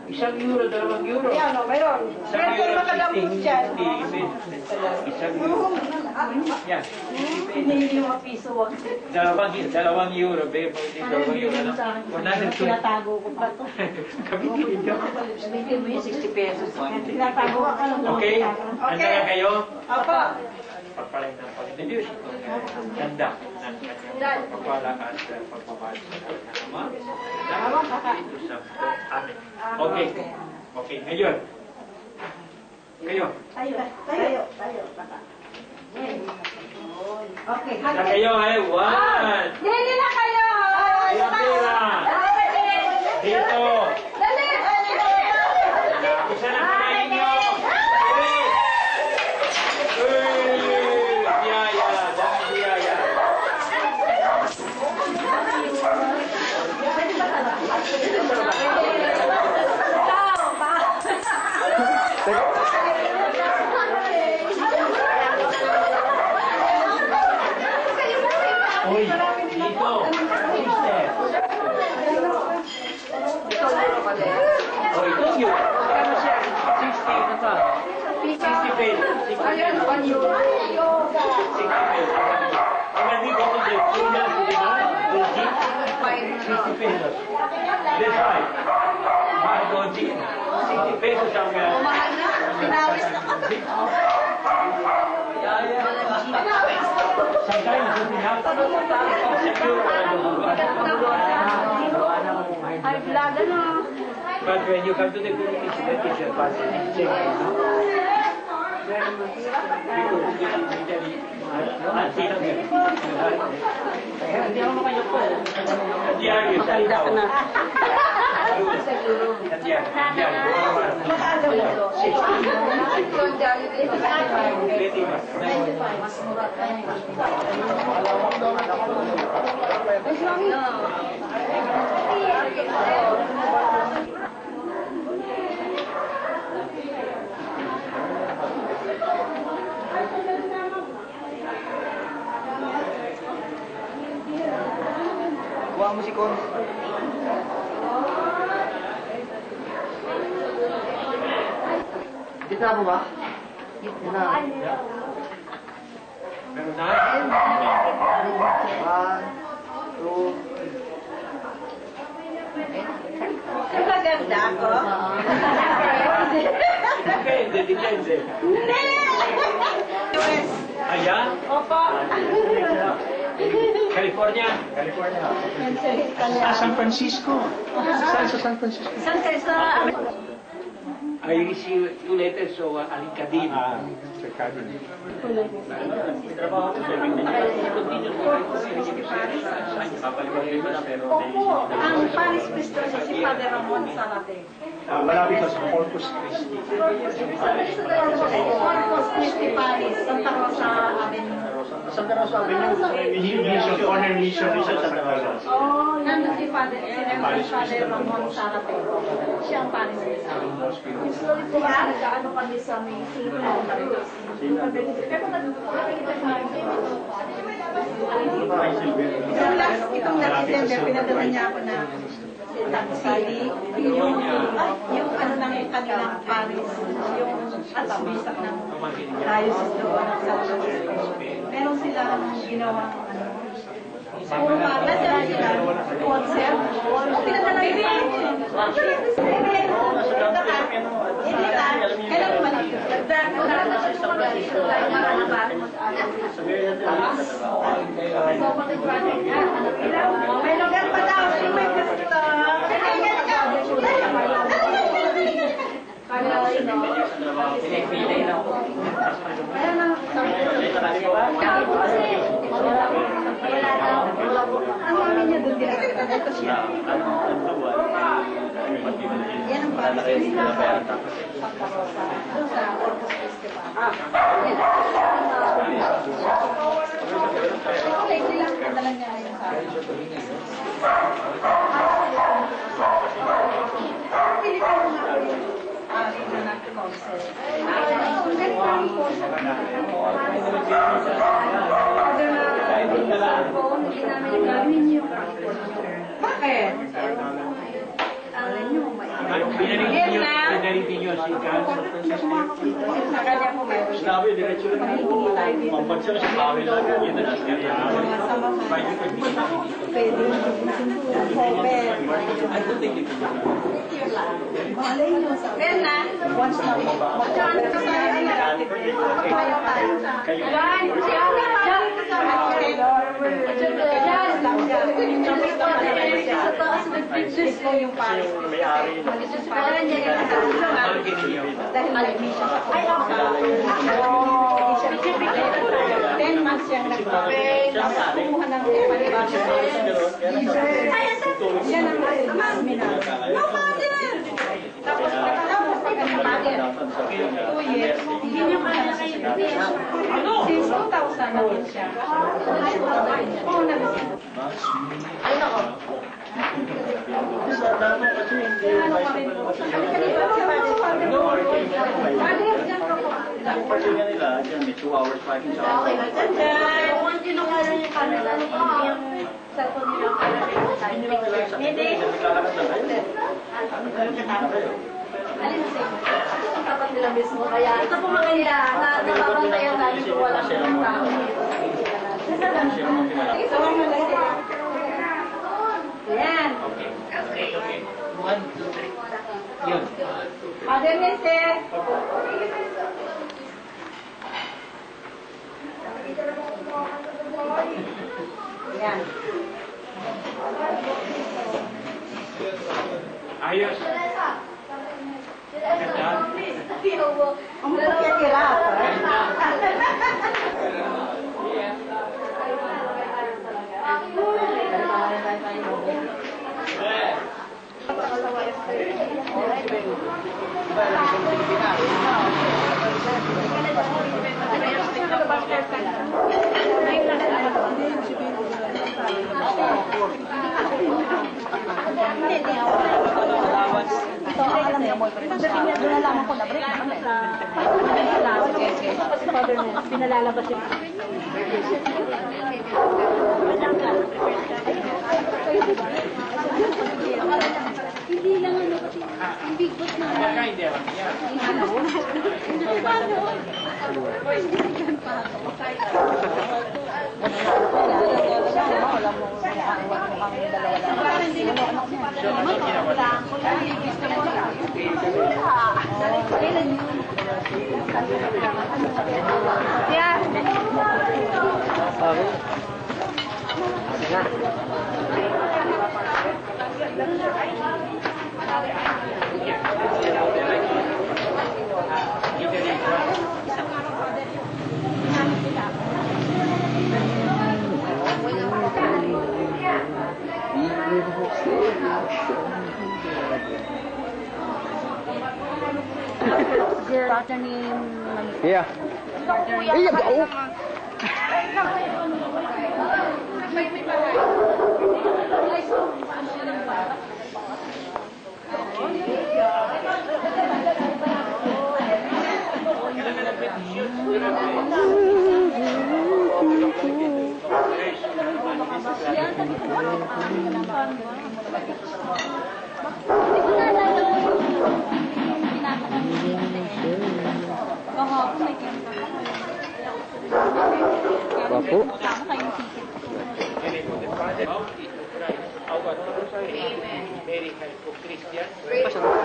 €1, €2. Yan, o, mayroon. Isang Mayroon euro, makadambot dyan. 50. Isang euro. Yan. Hindi yung piso. Dalawang euro. Bigay mo din €2. Tinatago ko pa ito. Kabitin nyo. Sabihin mo yung 60 pesos. Tinatago ko. Okay? Handa na kayo? Opo. Pagpalay ng pag-deduce ito. Handa ng kanyang pagpapala at pagpapala sa Ama. Dito sa amin. Okay. Okay. Ngayon. Kayo. Tayo. Okay. Handa kayo ay 1. Dili na kayo! Ilang pera? Dito. Dali! Isa na pa ninyo. Biyaya. Dami biyaya. Uy, dito. Sister. Oh, ito yun. Kano siya? 60 na ka. 60 pesos. 60 pesos. 60 pesos. Ang nandito ko dito, sila sila, 60 pesos. That's right. Mahal ko din. 60 pesos ang... Mahal na. Pinawis na ka. Sometimes you have to secure Ay, blaga na. but when you come to the community, that is your passing check. Hindi ako makayoko. Diaryo sa itaw. Mas mura Kuha mo si Con. Kita mo ba? Kita na. Meron na? 1, 2, maganda ako. Depende, depende. Ayan? Opo. California? San Francisco. Saan sa San Francisco? Saan kayo sa... I received 2 letters of Alicadin. Sa Cadin. Trabaho ko sa continue ko Opo. Ang Paris Christo si Father Ramon Sarate. Malapit sa Corpus Christi. Corpus Christi Paris, Santa Rosa Avenue. Santa Rosa Avenue. Mission, Honor Mission sa Santa Rosa. Oh, nandun si Father Ramon Sarate. Siya ang Paris Christo. Slowly po kasi nag-ano kami sa may sino. Pero nakikita itong last December, pinadala niya ako na taxi, yung ano ng kanilang Paris, yung atawisa ng diocese doon ng San Francisco. Meron silang ginawang ano, nasaan sila, concert, pinadala niya kailan naman ito? Nag-drag ko na sa San Francisco, so, mag-project na. May lugar pa daw, may gusto. Ang mami niya doon ginagawa. Ito siya. Yan ang Paris Festival. Santa Rosa. Doon sa Corpus Festival. Yan. Okay, sila. Kadalan niya ngayon sa akin. Pili ka mo nga ko yung na nag-concert. Kung ganito ang concert na hindi namin gawin yung bakit? Alam nyo, may Pinaripin yun si Carlos Francisco. Sa kanya po meron. Sinabi, diretso na Panghihingi tayo dito. Pambansa sa bawi lang yun. Yun na nasa kanya. Mga sama pwede then na, once na mag-chance ka sa tayo yung Paris. May-ari na. Dahil may siya sa 10 months siyang nagpapay. Kumuha ng yan ang mas minang. No, mother! Tapos pagkakapagod. 2 years, hindi niya kaya since 2000 na din siya. Oo, nag-isip. Ay, nako. Sa dami kasi hindi Pwede nga nila, dyan may 2 hours parking sa Okay, kung kinukuha yung kanila, yung cellphone nila, Hindi lang nila sa naglalakad na kayo. alin sa inyo? Ang tapat nila mismo. Kaya ito po maganda na napapantayan namin kung walang tao. Sino mo pinala? Sama mo na sila. Yan. Okay. 1, 2, 3. Yun. Mother Nese. Yan. Ayos. Ang mukha nila. Pinalalabas yung hindi lang ano kasi ang big boss na Baka hindi ako. partner ni Iya. Iya, bau. Bapo. Mary, Christian.